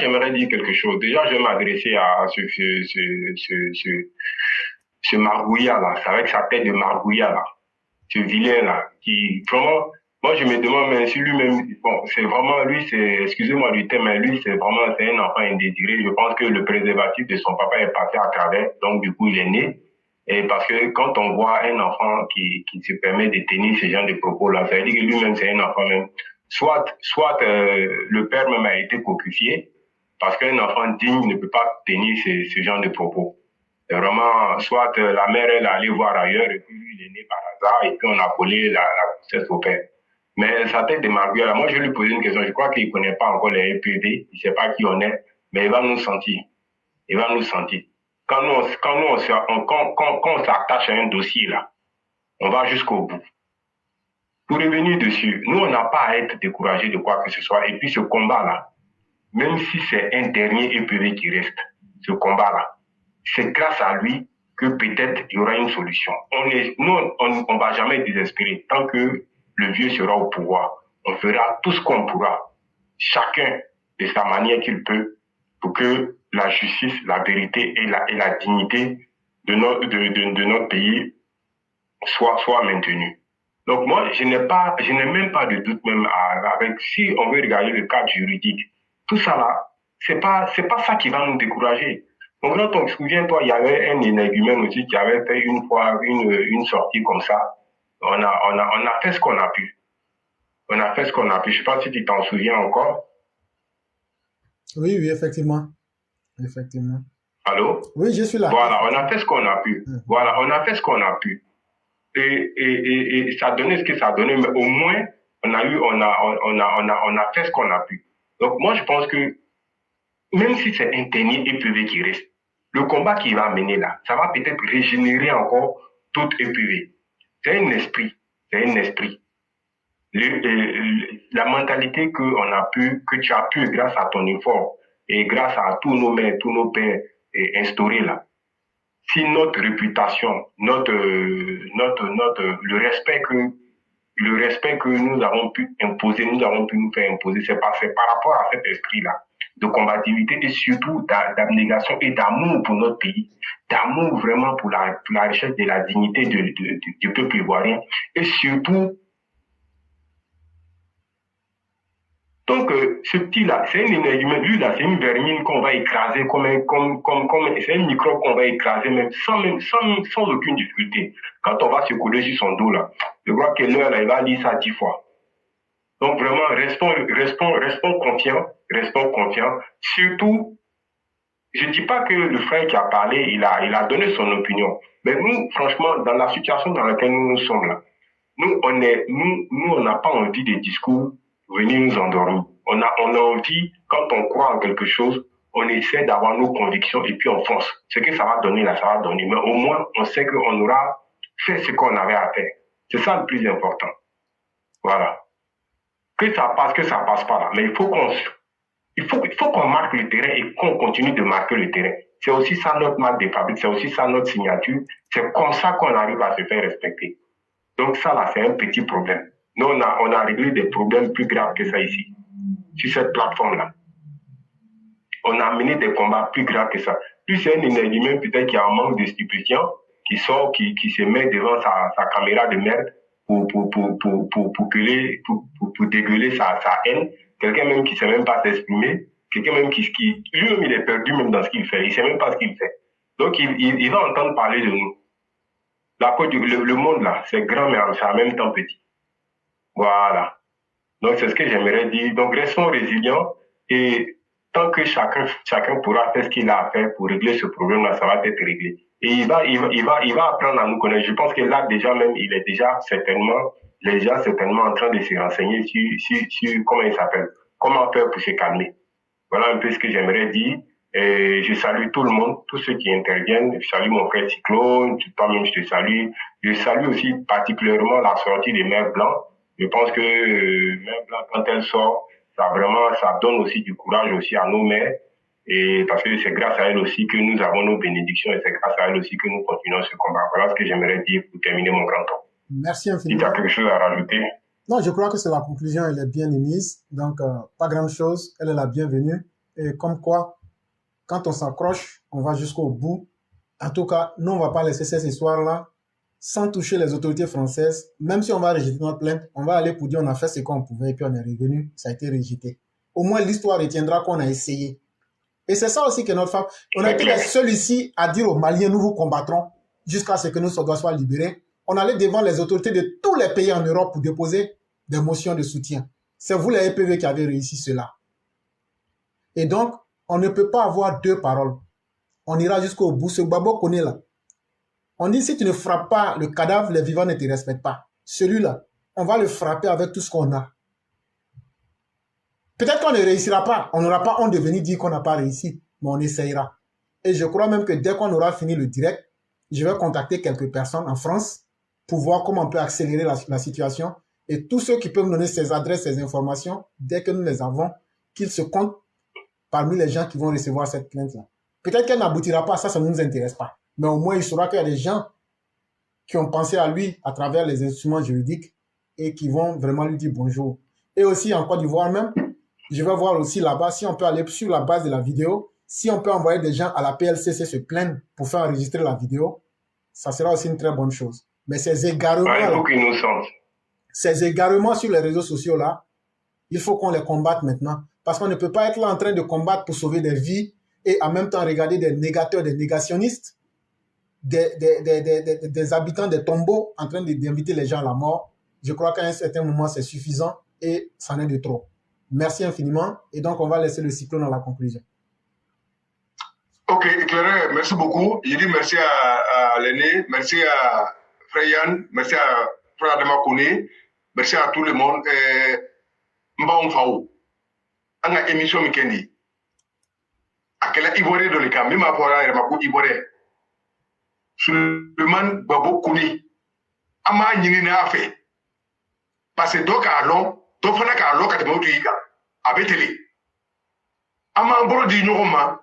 J'aimerais dire quelque chose. Déjà, je vais m'adresser à ce margouillard-là, c'est avec sa tête de margouillard-là, ce vilain-là, qui, vraiment, moi, je me demande même si lui-même, bon, c'est vraiment, lui, c'est, excusez-moi du thème, mais lui, c'est vraiment, c'est un enfant indésiré. Je pense que le préservatif de son papa est passé à travers, donc, du coup, il est né. Et parce que quand on voit un enfant qui se permet de tenir ce genre de propos-là, ça veut dire que lui-même, c'est un enfant même. Soit le père même a été cocufié, parce qu'un enfant digne ne peut pas tenir ce genre de propos. Vraiment, soit la mère, elle est allée voir ailleurs, et puis lui, il est né par hasard, et puis on a collé la grossesse au père. Mais sa tête de Marguerite, là, moi, je lui posé une question. Je crois qu'il ne connaît pas encore les EPV, il ne sait pas qui on est, mais il va nous sentir. Il va nous sentir. Quand on s'attache à un dossier, là, on va jusqu'au bout. Pour revenir dessus, nous, on n'a pas à être découragé de quoi que ce soit. Et puis, ce combat-là, même si c'est un dernier EPV qui reste, ce combat-là, c'est grâce à lui que peut-être il y aura une solution. Nous, on va jamais désespérer tant que le vieux sera au pouvoir. On fera tout ce qu'on pourra, chacun de sa manière qu'il peut, pour que la justice, la vérité et la dignité de notre pays soient maintenues. Donc moi, je n'ai même pas de doute même avec, si on veut regarder le cadre juridique, tout ça là, c'est pas ça qui va nous décourager. Donc quand on se souvient, toi, il y avait un énergumène aussi qui avait fait une fois une sortie comme ça. On a fait ce qu'on a pu. On a fait ce qu'on a pu. Je sais pas si tu t'en souviens encore. Oui, oui, effectivement. Effectivement. Allô? Oui, je suis là. Voilà, on a Effectivement. fait ce qu'on a pu. Mhm. Voilà, on a fait ce qu'on a pu. Et ça donnait ce que ça donnait, mais au moins, on a fait ce qu'on a pu. Donc, moi, je pense que même si c'est un dernier EPV qui reste, le combat qu'il va mener là, ça va peut-être régénérer encore d'autres EPV. C'est un esprit, c'est un esprit. La mentalité que tu as pu, grâce à ton effort et grâce à tous nos mères, tous nos pères, instaurer là, si notre réputation, le respect que nous avons pu imposer, nous avons pu nous faire imposer, c'est par rapport à cet esprit-là de combativité et surtout d'abnégation et d'amour pour notre pays, d'amour vraiment pour la recherche de la dignité du peuple ivoirien et surtout. Donc, ce petit-là, c'est un énergumène. Lui, là, c'est une vermine qu'on va écraser c'est un microbe qu'on va écraser même sans aucune difficulté. Quand on va se coller sur son dos, là, je crois que l'heure, là, il va lire ça 10 fois. Donc, vraiment, restons confiants. Surtout, je dis pas que le frère qui a parlé, il a donné son opinion. Mais nous, franchement, dans la situation dans laquelle nous sommes là, on n'a pas envie des discours venir nous endormir. On a envie, quand on croit en quelque chose, on essaie d'avoir nos convictions et puis on fonce. Ce que ça va donner là, ça va donner. Mais au moins, on sait qu'on aura fait ce qu'on avait à faire. C'est ça le plus important. Voilà. Que ça passe pas là. Mais il faut qu'on marque le terrain et qu'on continue de marquer le terrain. C'est aussi ça notre marque de fabrique, c'est aussi ça notre signature. C'est comme ça qu'on arrive à se faire respecter. Donc ça, là, c'est un petit problème. Nous, on a réglé des problèmes plus graves que ça ici, sur cette plateforme-là. On a mené des combats plus graves que ça. Plus c'est un énergumène peut-être qui a un manque de stupéfiants, qui sort, qui se met devant sa caméra de merde pour dégueuler sa haine. Quelqu'un même qui ne sait même pas s'exprimer. Quelqu'un même lui-même, il est perdu même dans ce qu'il fait. Il ne sait même pas ce qu'il fait. Donc, il va entendre parler de nous. Le monde, là, c'est grand, mais c'est en même temps petit. Voilà. Donc, c'est ce que j'aimerais dire. Donc, restons résilients et tant que chacun pourra faire ce qu'il a à faire pour régler ce problème-là, ça va être réglé. Et il va apprendre à nous connaître. Je pense que là, déjà même, il est déjà certainement en train de se renseigner sur comment il s'appelle, comment faire pour se calmer. Voilà un peu ce que j'aimerais dire. Et je salue tout le monde, tous ceux qui interviennent. Je salue mon frère Cyclone, toi-même je te salue. Je salue aussi particulièrement la sortie des Mères Blancs. Je pense que Mère Blanc, quand elle sort, ça donne aussi du courage aussi à nos mères. Et parce que c'est grâce à elle aussi que nous avons nos bénédictions et c'est grâce à elle aussi que nous continuons ce combat. Voilà ce que j'aimerais dire pour terminer mon grand temps. Merci Si tu as infiniment. quelque chose à rajouter. Non, je crois que c'est la conclusion, elle est bien émise. Donc, pas grand-chose. Elle est la bienvenue. Et comme quoi, quand on s'accroche, on va jusqu'au bout. En tout cas, nous, on ne va pas laisser cette histoire-là sans toucher les autorités françaises. Même si on va rejeter notre plainte, on va aller pour dire on a fait ce qu'on pouvait et puis on est revenu. Ça a été rejeté. Au moins, l'histoire retiendra qu'on a essayé. Et c'est ça aussi que notre femme... On a été les seuls ici à dire aux Maliens, nous vous combattrons jusqu'à ce que nous soient libérés. On allait devant les autorités de tous les pays en Europe pour déposer des motions de soutien. C'est vous, les EPV, qui avez réussi cela. Et donc, on ne peut pas avoir deux paroles. On ira jusqu'au bout. Ce Babo connaît là. On dit, si tu ne frappes pas le cadavre, les vivants ne te respectent pas. Celui-là, on va le frapper avec tout ce qu'on a. Peut-être qu'on ne réussira pas. On n'aura pas honte de venir dire qu'on n'a pas réussi. Mais on essayera. Et je crois même que dès qu'on aura fini le direct, je vais contacter quelques personnes en France pour voir comment on peut accélérer la situation. Et tous ceux qui peuvent nous donner ces adresses, ces informations, dès que nous les avons, qu'ils se comptent parmi les gens qui vont recevoir cette plainte-là. Peut-être qu'elle n'aboutira pas, ça ne nous intéresse pas. Mais au moins, il saura qu'il y a des gens qui ont pensé à lui à travers les instruments juridiques et qui vont vraiment lui dire bonjour. Et aussi, en Côte d'Ivoire même, je vais voir aussi là-bas si on peut aller sur la base de la vidéo, si on peut envoyer des gens à la PLCC se plaindre pour faire enregistrer la vidéo, ça sera aussi une très bonne chose. Mais ces égarements sur les réseaux sociaux là, il faut qu'on les combatte maintenant. Parce qu'on ne peut pas être là en train de combattre pour sauver des vies et en même temps regarder des négateurs, des négationnistes, des habitants des tombeaux en train d'inviter les gens à la mort. Je crois qu'à un certain moment, c'est suffisant et ça en est de trop. Merci infiniment. Et donc, on va laisser le cyclone dans la conclusion. Ok, éclairé, merci beaucoup. Je dis merci à l'aîné, merci à Frère Yann, merci à Frère Adama Kone, merci à tout le monde. Mbaon Faou, on a émission Mikendi. À quel Ivoirien de l'État, même à Pora et Ramako Ivoirien. Suleiman Babo Kone, Ama Nina a fait. Parce que donc à long, donc on a qu'à long, quand tu m'as avec télé. Ama Mboro di Nyoma.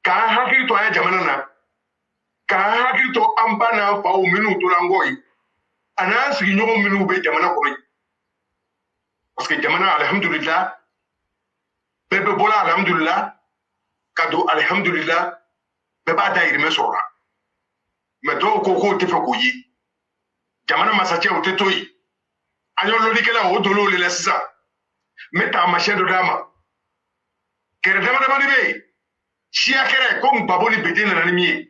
Ka hakili to aya jamana na ka hakili to amba na fa o minu to langoi ana sigi nyogo minu be jamana ko parce que jamana alhamdulillah bebe bola alhamdulillah kado alhamdulillah be ba da irime sora me do ko te fa ko yi jamana masache o te toyi anyo lo dikela o dolo le lesa meta ma shedo dama kere dama ni be Chia kere comme baboli bede na nimi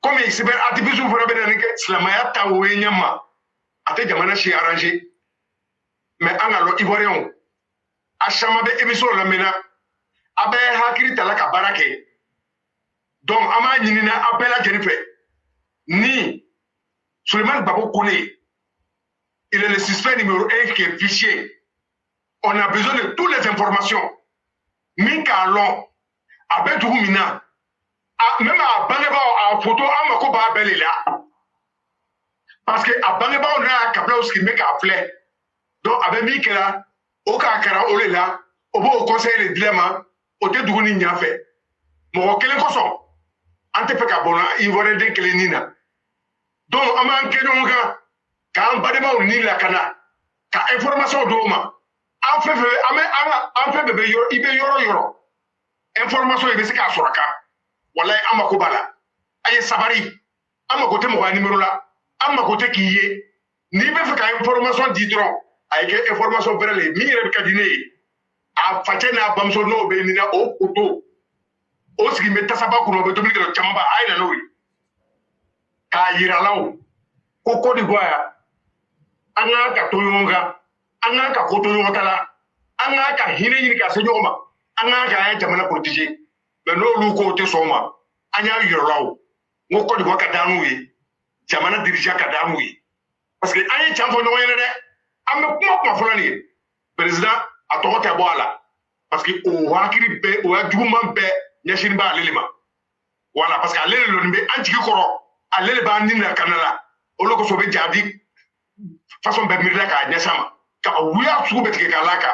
comme cyber artificial fora be na ke islamaya ta wo nyama ate jamana shi arranger mais angalo ivoirion achama be émission la mena abe hakiri talaka barake donc ama nyinina appela jenife ni Suleiman Babo Kone il est le suspect numéro 1 qui est fichier on a besoin de toutes les informations Mika long abe dugu mina même a bangeba a photo amako ba bele la parce que a bangeba on a kabla o ski make a flare donc abe mi kera o ka kara o le la o bo conseil le dilema o te dugu ni nya fe mo kele ko so ante pe ka bona i vore de kele nina donc ama ke no ka am badeba o ni la kana ka information do ma en fait bebe yo ibe yoro information ibe se ka soraka wallahi amako bala aye sabari amako te mo numéro la amako te kiye ni be fe ka information di dron aye ke information brele mi re ka dine a fatena bamso no be ni na o photo o sigi meta sabaku no be to mi ke chamaba ay na no wi ka yira lawo ko ko di goya anga ka toyonga anga ka ko toyonga anga ka hine ni ka senyoma anga ka jamana protéger mais no lu ko te soma anya yoro ngo ko di go ka danu wi jamana dirija ka danu wi parce que anya chamfo no yene de am ko fulani président a to ta boala parce que o wakiri be o ajuma be nyashiri ba lelema voilà parce que alele lo nimbe anti koro alele ba nina kanala o loko so be jadi façon be mirda ka nyasama ka wuya su be ke kalaka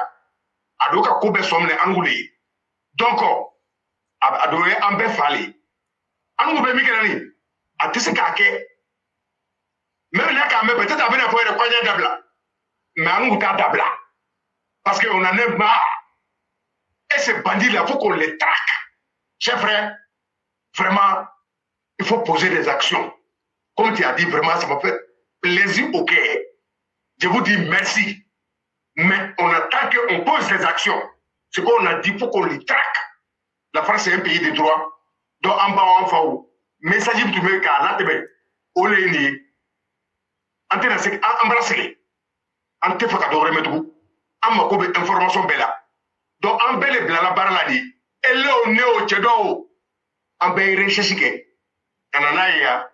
adoka ko be somne anguli donc adoye ambe fali angu be mikenani atise ka ke même là quand même peut-être avec la foi de quoi dabla mais angu ta dabla parce que on en est marre Et ces bandits-là, il faut qu'on les traque. Chers frères, vraiment, il faut poser des actions. Comme tu as dit, vraiment, ça m'a fait plaisir au cœur. Je vous dis merci. Mais on attend qu'on pose des actions. Ce qu'on a dit, il faut qu'on les traque. La France, c'est un pays de droit. Donc, en bas, en haut, message tu me dis, là, tu me dis, en te nase embrasser en te faka dogre metu am mako be information bela donc en bele bla la barla di ele o ne o chedo en be recherche ke anana ya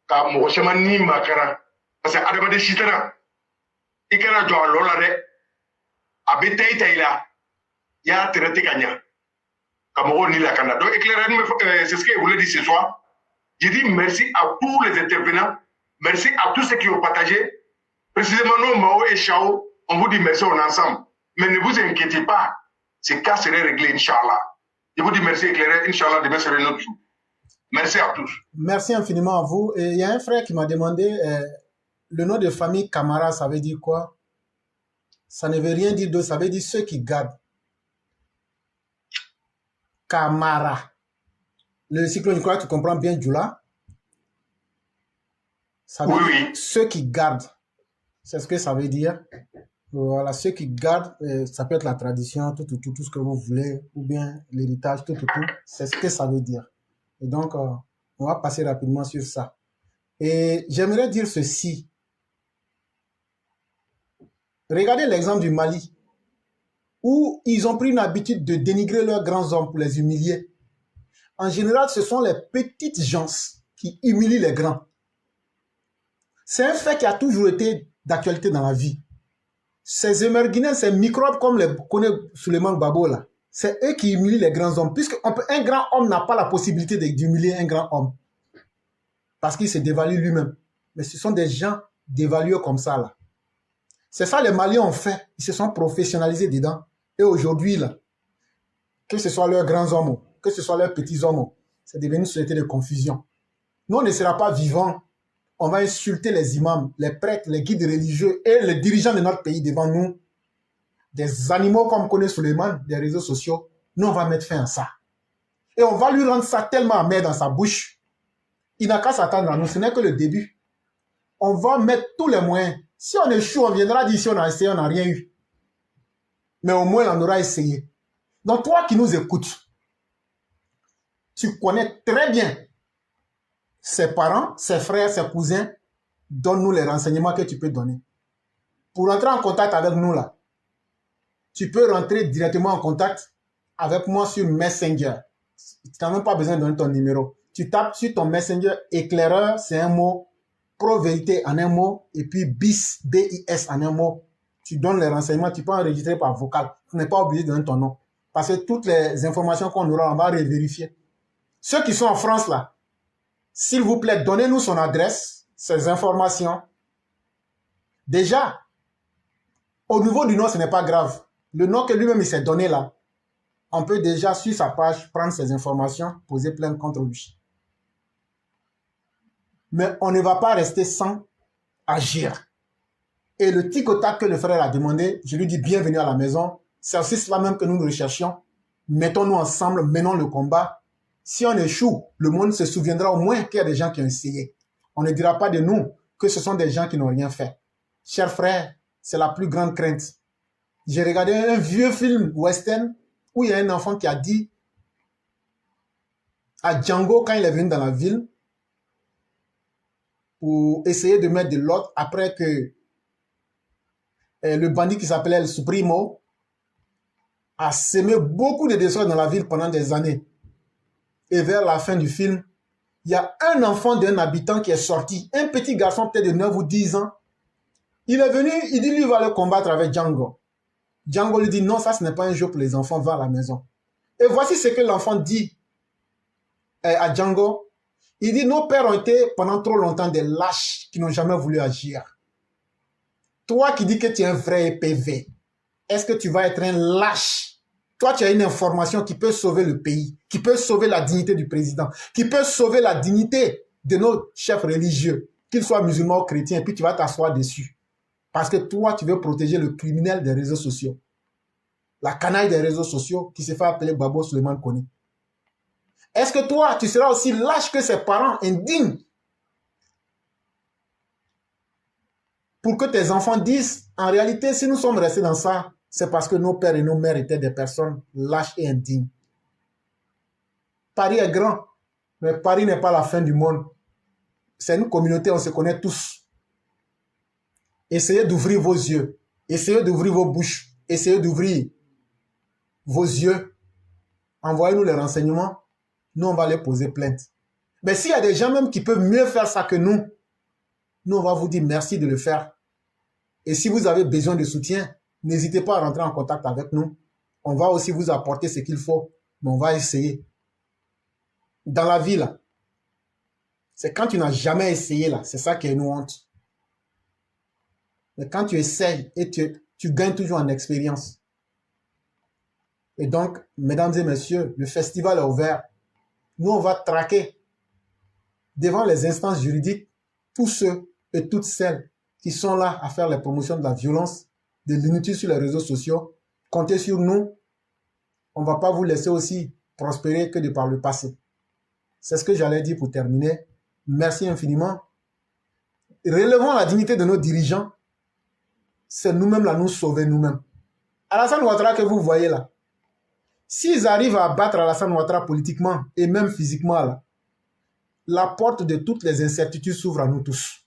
ka mo chama ni makara parce que adama de chitana ikana jo lola de abite itaila ya traité gagna comme on ni la Canada donc éclairez-nous c'est ce que je voulais dire ce soir. Je dis merci à tous les intervenants. Merci à tous ceux qui ont partagé. Précisément, nous, Mao et Chao, on vous dit merci, on est ensemble. Mais ne vous inquiétez pas, ces cas seraient réglés, Inch'Allah. Je vous dis merci, éclairé, Inch'Allah, demain serait notre jour. Merci à tous. Merci infiniment à vous. Et il y a un frère qui m'a demandé, le nom de famille Camara, ça veut dire quoi? Ça ne veut rien dire d'autre, ça veut dire ceux qui gardent. Camara. Le cyclone, je crois que tu comprends bien, Djoula. Ça veut dire ceux qui gardent. C'est ce que ça veut dire. Voilà, ceux qui gardent, ça peut être la tradition, tout ce que vous voulez, ou bien l'héritage, tout. C'est ce que ça veut dire. Et donc, on va passer rapidement sur ça. Et j'aimerais dire ceci. Regardez l'exemple du Mali, où ils ont pris une habitude de dénigrer leurs grands hommes pour les humilier. En général, ce sont les petites gens qui humilient les grands. C'est un fait qui a toujours été d'actualité dans la vie. Ces émerguinés, ces microbes comme les connaît Souleymane Gbagbo là, c'est eux qui humilient les grands hommes. Puisque un grand homme n'a pas la possibilité d'humilier un grand homme. Parce qu'il se dévalue lui-même. Mais ce sont des gens dévalués comme ça là. C'est ça les Maliens ont fait. Ils se sont professionnalisés dedans. Et aujourd'hui là, que ce soit leurs grands hommes, que ce soit leurs petits hommes, c'est devenu une société de confusion. Nous, on ne sera pas vivants. On va insulter les imams, les prêtres, les guides religieux et les dirigeants de notre pays devant nous. Des animaux comme connaît Souleymane, des réseaux sociaux. Nous, on va mettre fin à ça. Et on va lui rendre ça tellement amer dans sa bouche. Il n'a qu'à s'attendre à nous. Ce n'est que le début. On va mettre tous les moyens. Si on échoue, on viendra dire si on a essayé, on n'a rien eu. Mais au moins, on aura essayé. Donc, toi qui nous écoutes, tu connais très bien ses parents, ses frères, ses cousins. Donne-nous les renseignements que tu peux donner. Pour entrer en contact avec nous, là, tu peux rentrer directement en contact avec moi sur Messenger. Tu n'as même pas besoin de donner ton numéro. Tu tapes sur ton Messenger, éclaireur, c'est un mot, pro-vérité en un mot, et puis BIS, B-I-S en un mot. Tu donnes les renseignements, tu peux enregistrer par vocal. Tu n'es pas obligé de donner ton nom. Parce que toutes les informations qu'on aura, on va vérifier. Ceux qui sont en France, là, s'il vous plaît, donnez-nous son adresse, ses informations. Déjà, au niveau du nom, ce n'est pas grave. Le nom que lui-même il s'est donné là, on peut déjà, sur sa page, prendre ses informations, poser plainte contre lui. Mais on ne va pas rester sans agir. Et le tic au tac que le frère a demandé, je lui dis bienvenue à la maison. C'est aussi cela même que nous recherchions. Mettons-nous ensemble, menons le combat. Si on échoue, le monde se souviendra au moins qu'il y a des gens qui ont essayé. On ne dira pas de nous que ce sont des gens qui n'ont rien fait. Chers frères, c'est la plus grande crainte. J'ai regardé un vieux film western où il y a un enfant qui a dit à Django, quand il est venu dans la ville, pour essayer de mettre de l'ordre, après que le bandit qui s'appelait El Supremo a semé beaucoup de désordre dans la ville pendant des années. Et vers la fin du film, il y a un enfant d'un habitant qui est sorti, un petit garçon peut-être de 9 ou 10 ans. Il est venu, il dit lui il va le combattre avec Django. Django lui dit non, ça ce n'est pas un jeu pour les enfants, va à la maison. Et voici ce que l'enfant dit à Django. Il dit nos pères ont été pendant trop longtemps des lâches qui n'ont jamais voulu agir. Toi qui dis que tu es un vrai PV, est-ce que tu vas être un lâche? Toi, tu as une information qui peut sauver le pays, qui peut sauver la dignité du président, qui peut sauver la dignité de nos chefs religieux, qu'ils soient musulmans ou chrétiens, et puis tu vas t'asseoir dessus. Parce que toi, tu veux protéger le criminel des réseaux sociaux. la canaille des réseaux sociaux qui se fait appeler Babo Suleiman Kone. Est-ce que toi, tu seras aussi lâche que ses parents, indignes, pour que tes enfants disent, en réalité, si nous sommes restés dans ça, c'est parce que nos pères et nos mères étaient des personnes lâches et indignes. Paris est grand, mais Paris n'est pas la fin du monde. C'est une communauté, on se connaît tous. Essayez d'ouvrir vos yeux, essayez d'ouvrir vos bouches, essayez d'ouvrir vos yeux. Envoyez-nous les renseignements, nous on va les poser plainte. Mais s'il y a des gens même qui peuvent mieux faire ça que nous, nous on va vous dire merci de le faire. Et si vous avez besoin de soutien, n'hésitez pas à rentrer en contact avec nous. On va aussi vous apporter ce qu'il faut, mais on va essayer. Dans la vie, là, c'est quand tu n'as jamais essayé, là, c'est ça qui est une honte. Mais quand tu essayes et tu gagnes toujours en expérience. Et donc, mesdames et messieurs, le festival est ouvert. Nous, on va traquer devant les instances juridiques tous ceux et toutes celles qui sont là à faire les promotions de la violence, de l'inutile sur les réseaux sociaux. Comptez sur nous. On ne va pas vous laisser aussi prospérer que de par le passé. C'est ce que j'allais dire pour terminer. Merci infiniment. Relevons la dignité de nos dirigeants. C'est nous-mêmes là, nous sauver nous-mêmes. Alassane Ouattara que vous voyez là, s'ils arrivent à battre Alassane Ouattara politiquement et même physiquement là, la porte de toutes les incertitudes s'ouvre à nous tous.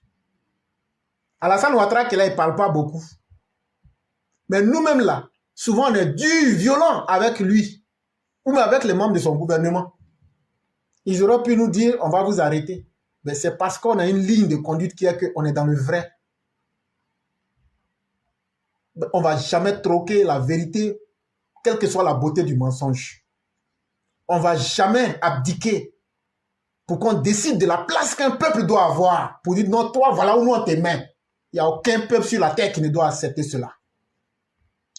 Alassane Ouattara qui là, il ne parle pas beaucoup. Mais nous-mêmes là, souvent on est dur, violent avec lui, ou même avec les membres de son gouvernement. Ils auraient pu nous dire, on va vous arrêter. Mais c'est parce qu'on a une ligne de conduite qui est qu'on est dans le vrai. On ne va jamais troquer la vérité, quelle que soit la beauté du mensonge. On ne va jamais abdiquer pour qu'on décide de la place qu'un peuple doit avoir. Pour dire, non, toi, voilà où nous on te met. Il n'y a aucun peuple sur la terre qui ne doit accepter cela.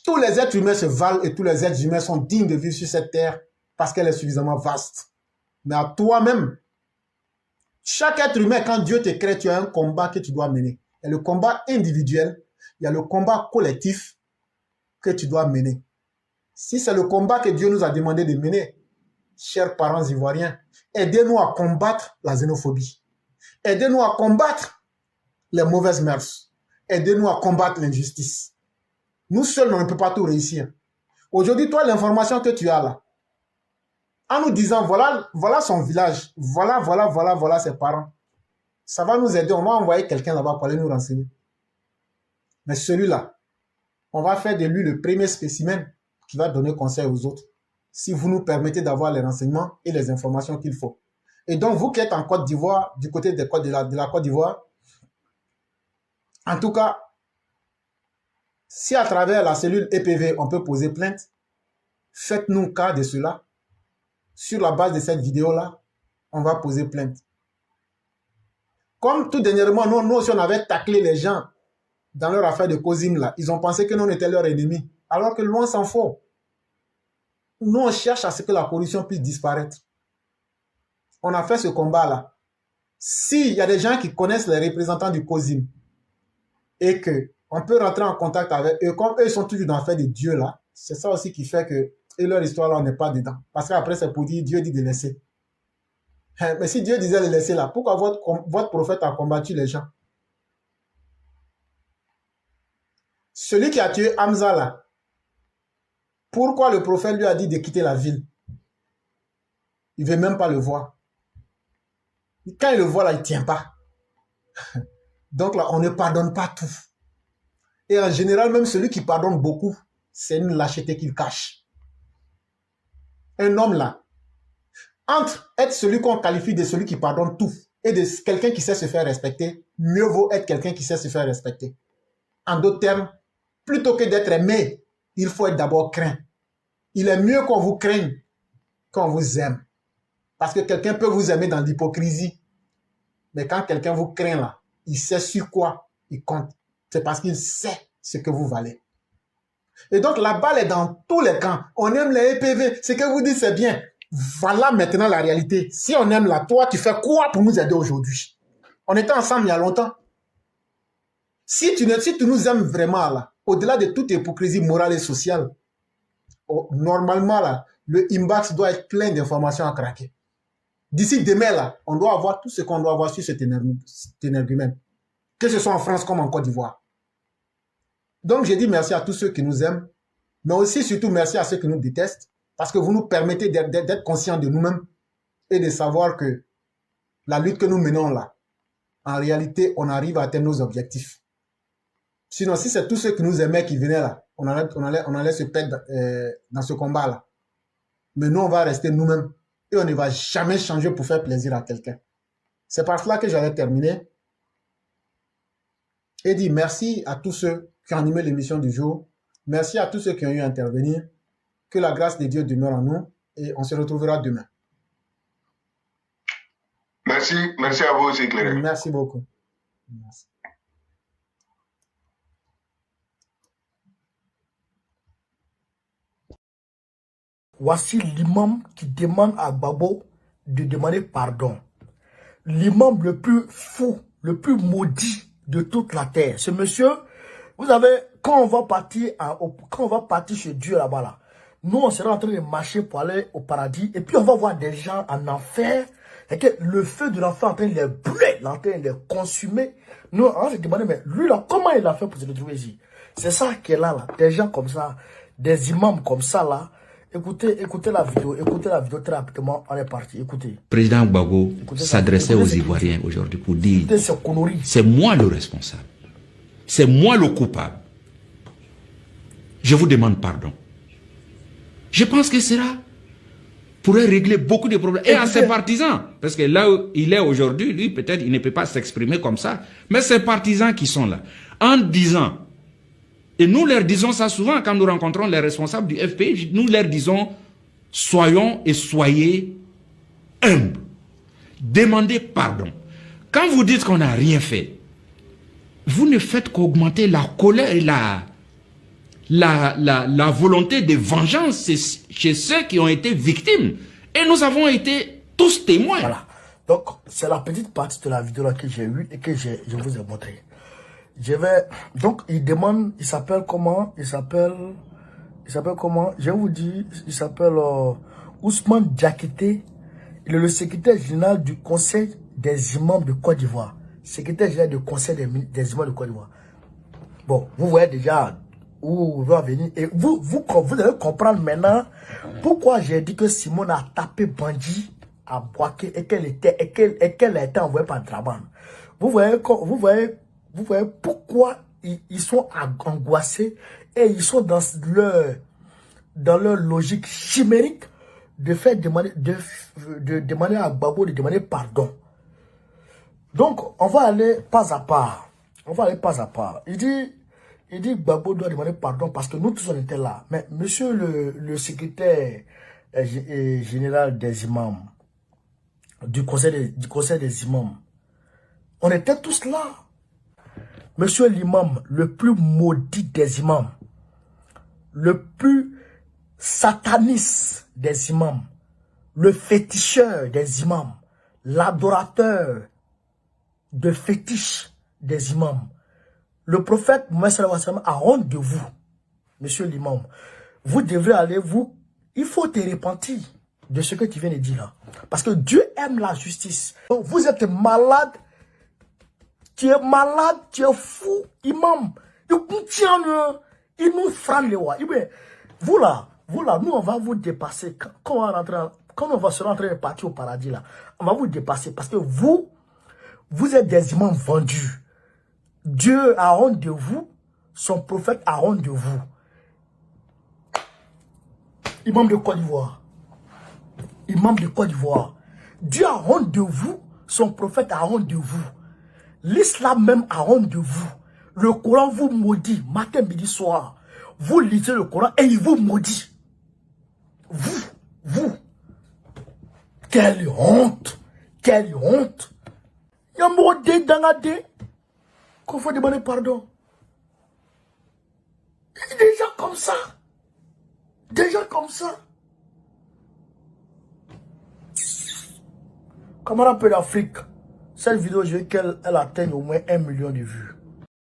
Tous les êtres humains se valent et tous les êtres humains sont dignes de vivre sur cette terre parce qu'elle est suffisamment vaste. Mais à toi-même, chaque être humain, quand Dieu te crée, tu as un combat que tu dois mener. Il y a le combat individuel, il y a le combat collectif que tu dois mener. Si c'est le combat que Dieu nous a demandé de mener, chers parents ivoiriens, aidez-nous à combattre la xénophobie. Aidez-nous à combattre les mauvaises mœurs. Aidez-nous à combattre l'injustice. Nous seuls, on ne peut pas tout réussir. Aujourd'hui, toi, l'information que tu as là, en nous disant, voilà son village, voilà ses parents, ça va nous aider. On va envoyer quelqu'un là-bas pour aller nous renseigner. Mais celui-là, on va faire de lui le premier spécimen qui va donner conseil aux autres, si vous nous permettez d'avoir les renseignements et les informations qu'il faut. Et donc, vous qui êtes en Côte d'Ivoire, du côté de la Côte d'Ivoire, en tout cas, si à travers la cellule EPV, on peut poser plainte, faites-nous cas de cela. Sur la base de cette vidéo-là, on va poser plainte. Comme tout dernièrement, nous aussi, on avait taclé les gens dans leur affaire de COSIM, là. Ils ont pensé que nous, on était leurs ennemis. Alors que loin s'en faut. Nous, on cherche à ce que la corruption puisse disparaître. On a fait ce combat-là. S'il y a des gens qui connaissent les représentants du COSIM et qu'on peut rentrer en contact avec eux, comme eux sont toujours dans l'affaire de Dieu, là, c'est ça aussi qui fait que et leur histoire, là, on n'est pas dedans. Parce qu'après, c'est pour dire, Dieu dit de laisser. Mais si Dieu disait de laisser là, pourquoi votre prophète a combattu les gens? Celui qui a tué Hamza là, pourquoi le prophète lui a dit de quitter la ville? Il ne veut même pas le voir. Quand il le voit là, il ne tient pas. Donc là, on ne pardonne pas tout. Et en général, même celui qui pardonne beaucoup, c'est une lâcheté qu'il cache. Un homme là, entre être celui qu'on qualifie de celui qui pardonne tout et de quelqu'un qui sait se faire respecter, mieux vaut être quelqu'un qui sait se faire respecter. En d'autres termes, plutôt que d'être aimé, il faut être d'abord craint. Il est mieux qu'on vous craigne qu'on vous aime. Parce que quelqu'un peut vous aimer dans l'hypocrisie. Mais quand quelqu'un vous craint là, il sait sur quoi il compte. C'est parce qu'il sait ce que vous valez. Et donc la balle est dans tous les camps. On aime les EPV. Ce que vous dites, c'est bien. Voilà maintenant la réalité. Si on aime là, toi, tu fais quoi pour nous aider aujourd'hui? On était ensemble il y a longtemps. Si tu nous aimes vraiment là, au-delà de toute hypocrisie morale et sociale, normalement, là, le inbox doit être plein d'informations à craquer. D'ici demain, là, on doit avoir tout ce qu'on doit avoir sur cet énergumène, que ce soit en France comme en Côte d'Ivoire. Donc, j'ai dit merci à tous ceux qui nous aiment, mais aussi, surtout, merci à ceux qui nous détestent, parce que vous nous permettez d'être conscients de nous-mêmes et de savoir que la lutte que nous menons là, en réalité, on arrive à atteindre nos objectifs. Sinon, si c'est tous ceux qui nous aimaient qui venaient là, on allait se perdre dans ce combat-là. Mais nous, on va rester nous-mêmes et on ne va jamais changer pour faire plaisir à quelqu'un. C'est par cela que j'allais terminer et dire merci à tous ceux qui ont animé l'émission du jour. Merci à tous ceux qui ont eu à intervenir. Que la grâce de Dieu demeure en nous et on se retrouvera demain. Merci à vous aussi, Claire. Merci beaucoup. Merci. Voici l'imam qui demande à Gbagbo de demander pardon. L'imam le plus fou, le plus maudit de toute la terre. Ce monsieur, vous savez, quand on va partir chez Dieu là-bas, là, nous on sera en train de marcher pour aller au paradis et puis on va voir des gens en enfer et que le feu de l'enfer est en train de les brûler, en train de les consumer. Nous on va se demander, mais lui là, comment il a fait pour se retrouver ici? C'est ça qui est là, des gens comme ça, des imams comme ça là. Écoutez la vidéo très rapidement, on est parti, écoutez. Président Gbagbo s'adressait aux Ivoiriens aujourd'hui pour dire, c'est moi le responsable, c'est moi le coupable. Je vous demande pardon. Je pense que cela pourrait régler beaucoup de problèmes. Et à ses partisans, parce que là où il est aujourd'hui, lui peut-être il ne peut pas s'exprimer comme ça, mais ses partisans qui sont là, en disant, et nous leur disons ça souvent quand nous rencontrons les responsables du FPI, nous leur disons, soyons et soyez humbles. Demandez pardon. Quand vous dites qu'on n'a rien fait, vous ne faites qu'augmenter la colère et la volonté de vengeance chez ceux qui ont été victimes. Et nous avons été tous témoins. Voilà. Donc, c'est la petite partie de la vidéo là que j'ai eue et que je vous ai montré. Donc, il demande, il s'appelle comment? Il s'appelle comment? Je vous dis, il s'appelle Ousmane Diakité. Il est le secrétaire général du Conseil des imams de Côte d'Ivoire. Secrétaire général du Conseil des imams de Côte d'Ivoire. Bon, vous voyez déjà où on va venir. Et vous allez comprendre maintenant pourquoi j'ai dit que Simone a tapé Bandji à Boaké et qu'elle a été envoyée par Draban. Vous voyez pourquoi ils sont angoissés et ils sont dans leur logique chimérique de faire demander à Gbagbo de demander pardon. Donc, on va aller pas à pas. Il dit Gbagbo doit demander pardon parce que nous tous on était là. Mais monsieur le secrétaire général des imams, du conseil des imams, on était tous là. Monsieur l'imam, le plus maudit des imams, le plus sataniste des imams, le féticheur des imams, l'adorateur de fétiche des imams, le prophète Mohammed a honte de vous, monsieur l'imam. Vous devrez aller, il faut te repentir de ce que tu viens de dire là. Parce que Dieu aime la justice. Donc vous êtes malade. Tu es malade, tu es fou, imam. Il nous freine les rois. Vous là, nous on va vous dépasser. Quand on va se rentrer et partir au paradis là, on va vous dépasser parce que vous êtes des imams vendus. Dieu a honte de vous, son prophète a honte de vous. Imam de Côte d'Ivoire. Imam de Côte d'Ivoire. Dieu a honte de vous, son prophète a honte de vous. L'islam même a honte de vous. Le Coran vous maudit matin, midi, soir. Vous lisez le Coran et il vous maudit. Vous. Quelle honte. Quelle honte. Il y a maudit dans la dé. Qu'on faut demander pardon. Des gens comme ça. Des gens comme ça. Camarade peu d'Afrique. Cette vidéo, je veux qu'elle atteigne au moins 1 million de vues.